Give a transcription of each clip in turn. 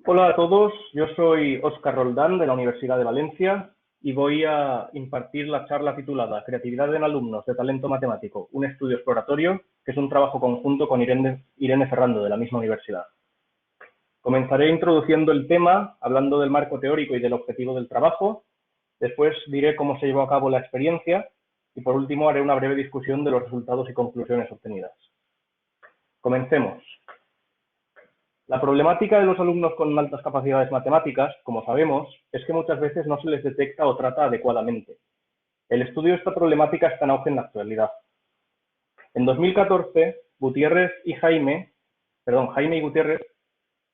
Hola a todos, yo soy Óscar Roldán de la Universidad de Valencia y voy a impartir la charla titulada Creatividad en alumnos de talento matemático, un estudio exploratorio, que es un trabajo conjunto con Irene Ferrando de la misma universidad. Comenzaré introduciendo el tema, hablando del marco teórico y del objetivo del trabajo, después diré cómo se llevó a cabo la experiencia y por último haré una breve discusión de los resultados y conclusiones obtenidas. Comencemos. La problemática de los alumnos con altas capacidades matemáticas, como sabemos, es que muchas veces no se les detecta o trata adecuadamente. El estudio de esta problemática está en auge en la actualidad. En 2014, Jaime y Gutiérrez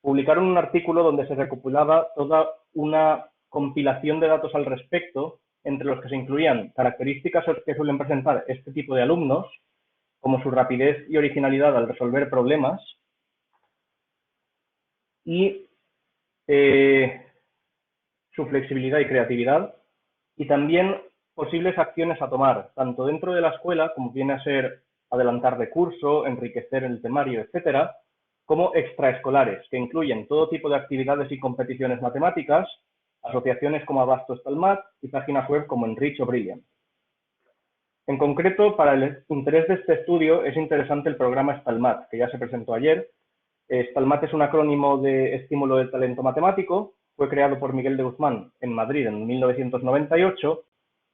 publicaron un artículo donde se recopilaba toda una compilación de datos al respecto, entre los que se incluían características que suelen presentar este tipo de alumnos, como su rapidez y originalidad al resolver problemas, y su flexibilidad y creatividad, y también posibles acciones a tomar, tanto dentro de la escuela, como viene a ser adelantar de curso, enriquecer el temario, etcétera, como extraescolares, que incluyen todo tipo de actividades y competiciones matemáticas, asociaciones como Abasto Stalmat y páginas web como Enrich o Brilliant. En concreto, para el interés de este estudio es interesante el programa Stalmat, que ya se presentó ayer. Stalmat es un acrónimo de estímulo del talento matemático, fue creado por Miguel de Guzmán en Madrid en 1998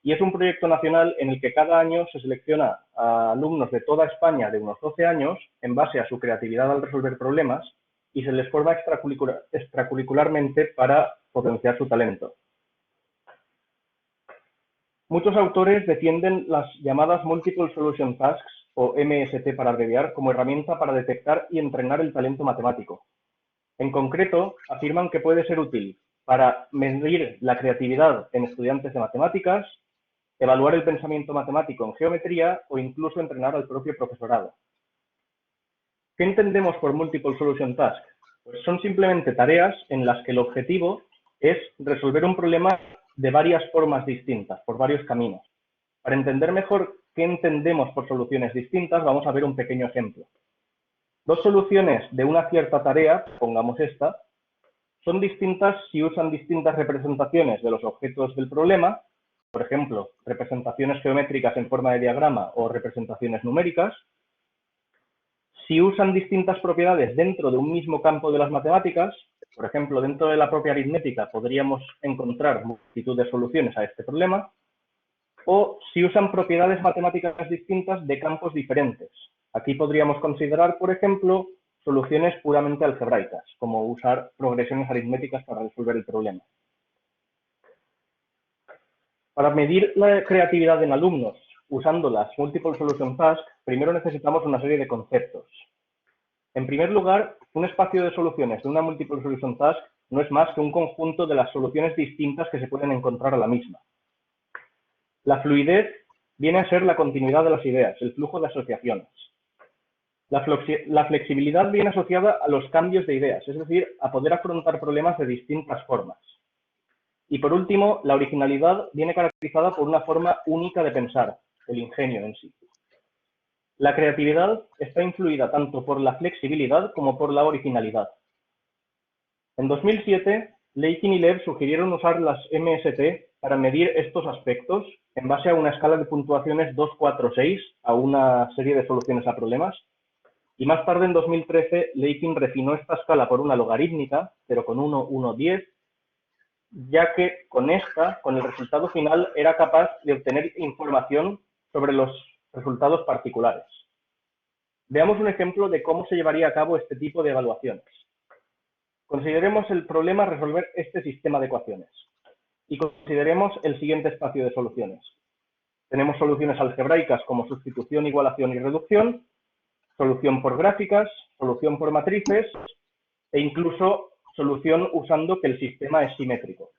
y es un proyecto nacional en el que cada año se selecciona a alumnos de toda España de unos 12 años en base a su creatividad al resolver problemas y se les forma extracurricularmente para potenciar su talento. Muchos autores defienden las llamadas Multiple Solution Tasks, o MST para abreviar, como herramienta para detectar y entrenar el talento matemático. En concreto, afirman que puede ser útil para medir la creatividad en estudiantes de matemáticas, evaluar el pensamiento matemático en geometría o incluso entrenar al propio profesorado. ¿Qué entendemos por Multiple Solution Task? Pues son simplemente tareas en las que el objetivo es resolver un problema de varias formas distintas, por varios caminos. Para entender mejor qué entendemos por soluciones distintas, vamos a ver un pequeño ejemplo. Dos soluciones de una cierta tarea, pongamos esta, son distintas si usan distintas representaciones de los objetos del problema, por ejemplo, representaciones geométricas en forma de diagrama o representaciones numéricas, si usan distintas propiedades dentro de un mismo campo de las matemáticas, por ejemplo, dentro de la propia aritmética podríamos encontrar multitud de soluciones a este problema, o si usan propiedades matemáticas distintas de campos diferentes. Aquí podríamos considerar, por ejemplo, soluciones puramente algebraicas, como usar progresiones aritméticas para resolver el problema. Para medir la creatividad en alumnos usando las Multiple Solution Tasks, primero necesitamos una serie de conceptos. En primer lugar, un espacio de soluciones de una Multiple Solution Task no es más que un conjunto de las soluciones distintas que se pueden encontrar a la misma. La fluidez viene a ser la continuidad de las ideas, el flujo de asociaciones. La flexibilidad viene asociada a los cambios de ideas, es decir, a poder afrontar problemas de distintas formas. Y por último, la originalidad viene caracterizada por una forma única de pensar, el ingenio en sí. La creatividad está influida tanto por la flexibilidad como por la originalidad. En 2007, Leikin y Lev sugirieron usar las MST para medir estos aspectos en base a una escala de puntuaciones 2, 4, 6 a una serie de soluciones a problemas. Y más tarde, en 2013, Leikin refinó esta escala por una logarítmica, pero con 1, 1, 10, ya que con el resultado final, era capaz de obtener información sobre los resultados particulares. Veamos un ejemplo de cómo se llevaría a cabo este tipo de evaluaciones. Consideremos el problema resolver este sistema de ecuaciones y consideremos el siguiente espacio de soluciones. Tenemos soluciones algebraicas como sustitución, igualación y reducción, solución por gráficas, solución por matrices e incluso solución usando que el sistema es simétrico.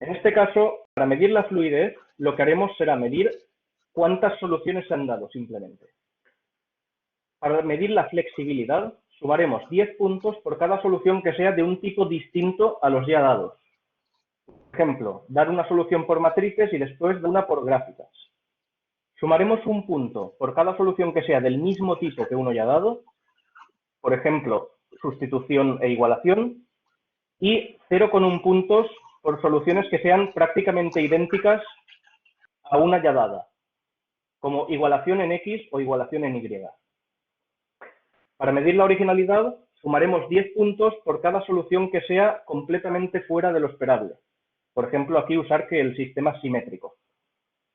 En este caso, para medir la fluidez, lo que haremos será medir cuántas soluciones se han dado simplemente. Para medir la flexibilidad, sumaremos 10 puntos por cada solución que sea de un tipo distinto a los ya dados. Por ejemplo, dar una solución por matrices y después una por gráficas. Sumaremos un punto por cada solución que sea del mismo tipo que uno ya dado. Por ejemplo, sustitución e igualación, y 0,1 puntos por soluciones que sean prácticamente idénticas a una ya dada, como igualación en X o igualación en Y. Para medir la originalidad, sumaremos 10 puntos por cada solución que sea completamente fuera de lo esperable. Por ejemplo, aquí usar que el sistema es simétrico.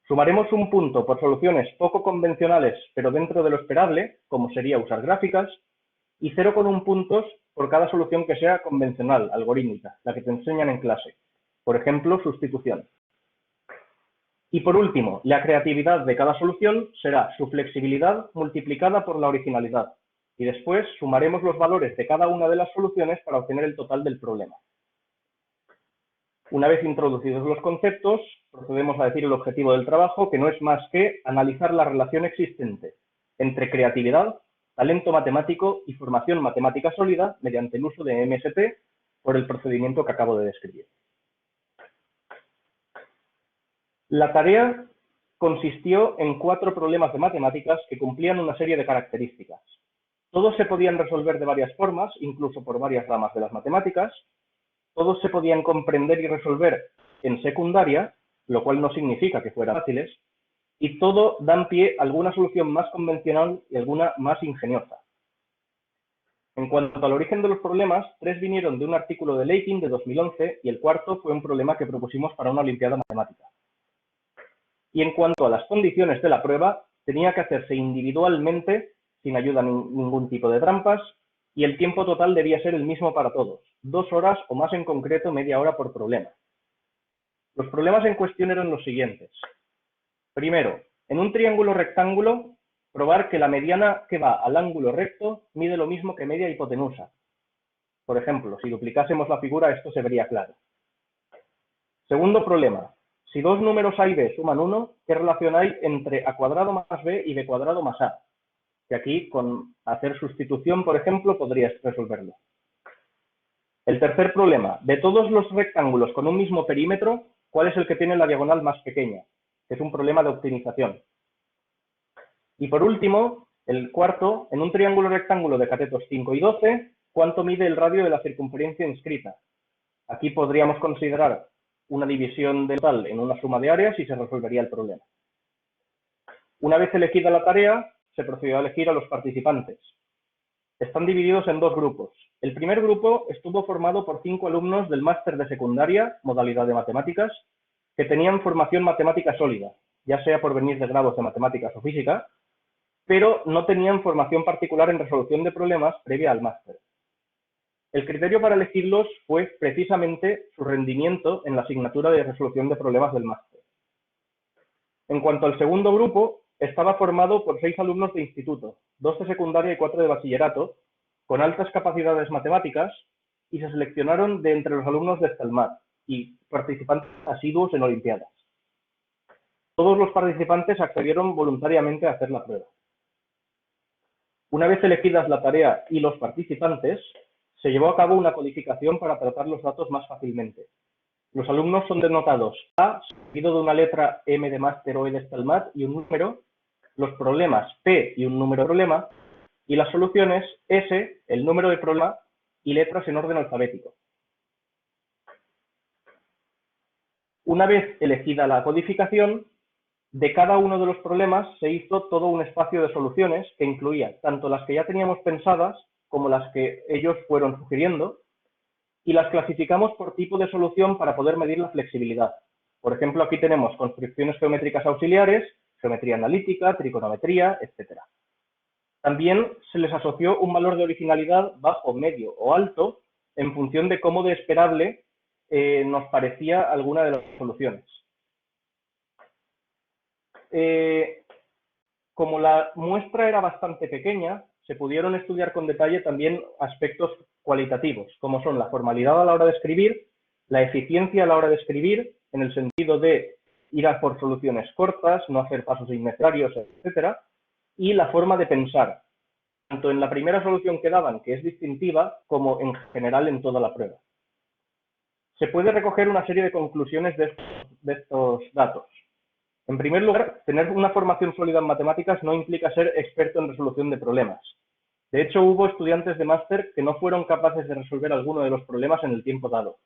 Sumaremos un punto por soluciones poco convencionales, pero dentro de lo esperable, como sería usar gráficas, y 0,1 puntos por cada solución que sea convencional, algorítmica, la que te enseñan en clase. Por ejemplo, sustitución. Y por último, la creatividad de cada solución será su flexibilidad multiplicada por la originalidad. Y después sumaremos los valores de cada una de las soluciones para obtener el total del problema. Una vez introducidos los conceptos, procedemos a decir el objetivo del trabajo, que no es más que analizar la relación existente entre creatividad, talento matemático y formación matemática sólida mediante el uso de MST por el procedimiento que acabo de describir. La tarea consistió en 4 problemas de matemáticas que cumplían una serie de características. Todos se podían resolver de varias formas, incluso por varias ramas de las matemáticas. Todos se podían comprender y resolver en secundaria, lo cual no significa que fueran fáciles, y todo dan pie a alguna solución más convencional y alguna más ingeniosa. En cuanto al origen de los problemas, 3 vinieron de un artículo de Leikin de 2011 y el cuarto fue un problema que propusimos para una olimpiada matemática. Y en cuanto a las condiciones de la prueba, tenía que hacerse individualmente, sin ayuda ni ningún tipo de trampas, y el tiempo total debía ser el mismo para todos, 2 horas o más, en concreto media hora por problema. Los problemas en cuestión eran los siguientes. Primero, en un triángulo rectángulo, probar que la mediana que va al ángulo recto mide lo mismo que media hipotenusa. Por ejemplo, si duplicásemos la figura, esto se vería claro. Segundo problema, si dos números a y b suman 1, ¿qué relación hay entre a cuadrado más b y b cuadrado más a? Que aquí, con hacer sustitución, por ejemplo, podrías resolverlo. El tercer problema, de todos los rectángulos con un mismo perímetro, ¿cuál es el que tiene la diagonal más pequeña? Que es un problema de optimización. Y por último, el cuarto, en un triángulo rectángulo de catetos 5 y 12, ¿cuánto mide el radio de la circunferencia inscrita? Aquí podríamos considerar una división del total en una suma de áreas y se resolvería el problema. Una vez elegida la tarea, se procedió a elegir a los participantes. Están divididos en 2 grupos. El primer grupo estuvo formado por 5 alumnos del máster de secundaria, modalidad de matemáticas, que tenían formación matemática sólida, ya sea por venir de grados de matemáticas o física, pero no tenían formación particular en resolución de problemas previa al máster. El criterio para elegirlos fue precisamente su rendimiento en la asignatura de resolución de problemas del máster. En cuanto al segundo grupo, estaba formado por 6 alumnos de instituto, 2 de secundaria y 4 de bachillerato, con altas capacidades matemáticas, y se seleccionaron de entre los alumnos de Estelmat y participantes asiduos en olimpiadas. Todos los participantes accedieron voluntariamente a hacer la prueba. Una vez elegidas la tarea y los participantes, se llevó a cabo una codificación para tratar los datos más fácilmente. Los alumnos son denotados A, seguido de una letra M de máster o E de Estelmat y un número, los problemas P y un número de problema, y las soluciones S, el número de problema, y letras en orden alfabético. Una vez elegida la codificación, de cada uno de los problemas se hizo todo un espacio de soluciones que incluía tanto las que ya teníamos pensadas como las que ellos fueron sugiriendo, y las clasificamos por tipo de solución para poder medir la flexibilidad. Por ejemplo, aquí tenemos construcciones geométricas auxiliares, geometría analítica, trigonometría, etc. También se les asoció un valor de originalidad bajo, medio o alto en función de cómo de esperable nos parecía alguna de las soluciones. Como la muestra era bastante pequeña, se pudieron estudiar con detalle también aspectos cualitativos, como son la formalidad a la hora de escribir, la eficiencia a la hora de escribir, en el sentido de ir a por soluciones cortas, no hacer pasos innecesarios, etc., y la forma de pensar, tanto en la primera solución que daban, que es distintiva, como en general en toda la prueba. Se puede recoger una serie de conclusiones de estos datos. En primer lugar, tener una formación sólida en matemáticas no implica ser experto en resolución de problemas. De hecho, hubo estudiantes de máster que no fueron capaces de resolver alguno de los problemas en el tiempo dado.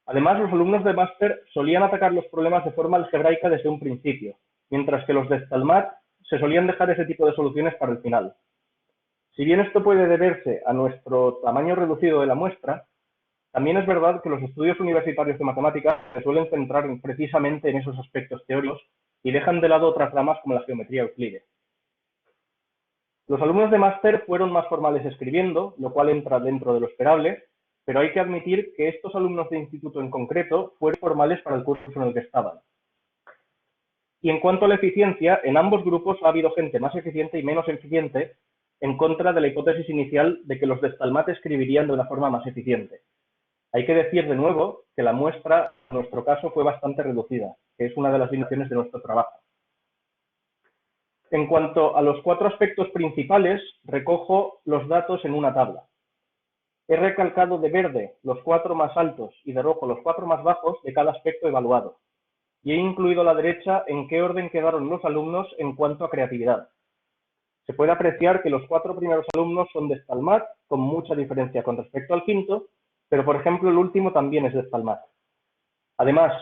Además, los alumnos de máster solían atacar los problemas de forma algebraica desde un principio, mientras que los de Stalmat se solían dejar ese tipo de soluciones para el final. Si bien esto puede deberse a nuestro tamaño reducido de la muestra, también es verdad que los estudios universitarios de matemáticas se suelen centrar precisamente en esos aspectos teóricos y dejan de lado otras ramas como la geometría euclídea. Los alumnos de máster fueron más formales escribiendo, lo cual entra dentro de lo esperable, pero hay que admitir que estos alumnos de instituto en concreto fueron formales para el curso en el que estaban. Y en cuanto a la eficiencia, en ambos grupos ha habido gente más eficiente y menos eficiente en contra de la hipótesis inicial de que los de Stalmat escribirían de una forma más eficiente. Hay que decir de nuevo que la muestra, en nuestro caso, fue bastante reducida, que es una de las limitaciones de nuestro trabajo. En cuanto a los 4 aspectos principales, recojo los datos en una tabla. He recalcado de verde los 4 más altos y de rojo los 4 más bajos de cada aspecto evaluado. Y he incluido a la derecha en qué orden quedaron los alumnos en cuanto a creatividad. Se puede apreciar que los 4 primeros alumnos son de Stalmat, con mucha diferencia con respecto al quinto, pero por ejemplo el último también es de Stalmat. Además,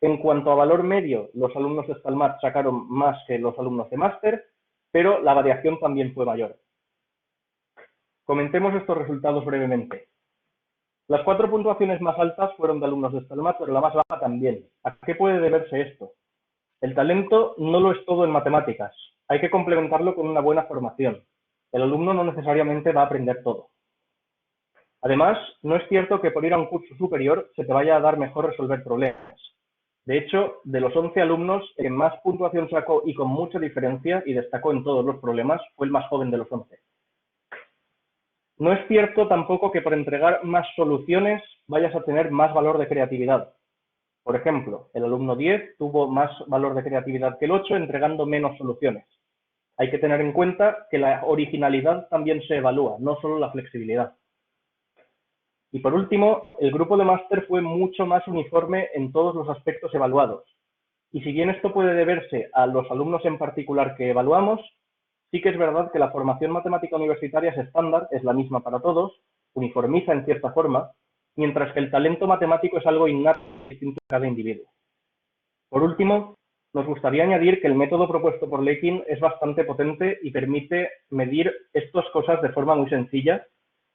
en cuanto a valor medio, los alumnos de Stalmat sacaron más que los alumnos de máster, pero la variación también fue mayor. Comentemos estos resultados brevemente. Las 4 puntuaciones más altas fueron de alumnos de Stalmat, pero la más baja también. ¿A qué puede deberse esto? El talento no lo es todo en matemáticas. Hay que complementarlo con una buena formación. El alumno no necesariamente va a aprender todo. Además, no es cierto que por ir a un curso superior se te vaya a dar mejor resolver problemas. De hecho, de los 11 alumnos, el que más puntuación sacó y con mucha diferencia y destacó en todos los problemas fue el más joven de los 11. No es cierto tampoco que por entregar más soluciones vayas a tener más valor de creatividad. Por ejemplo, el alumno 10 tuvo más valor de creatividad que el 8 entregando menos soluciones. Hay que tener en cuenta que la originalidad también se evalúa, no solo la flexibilidad. Y por último, el grupo de máster fue mucho más uniforme en todos los aspectos evaluados. Y si bien esto puede deberse a los alumnos en particular que evaluamos, sí que es verdad que la formación matemática universitaria es estándar, es la misma para todos, uniformiza en cierta forma, mientras que el talento matemático es algo innato y distinto en cada individuo. Por último, nos gustaría añadir que el método propuesto por Leikin es bastante potente y permite medir estas cosas de forma muy sencilla,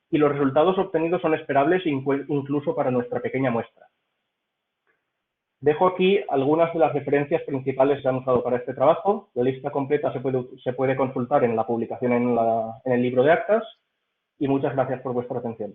y los resultados obtenidos son esperables incluso para nuestra pequeña muestra. Dejo aquí algunas de las referencias principales que se han usado para este trabajo. La lista completa se puede consultar en la publicación en el libro de actas, y muchas gracias por vuestra atención.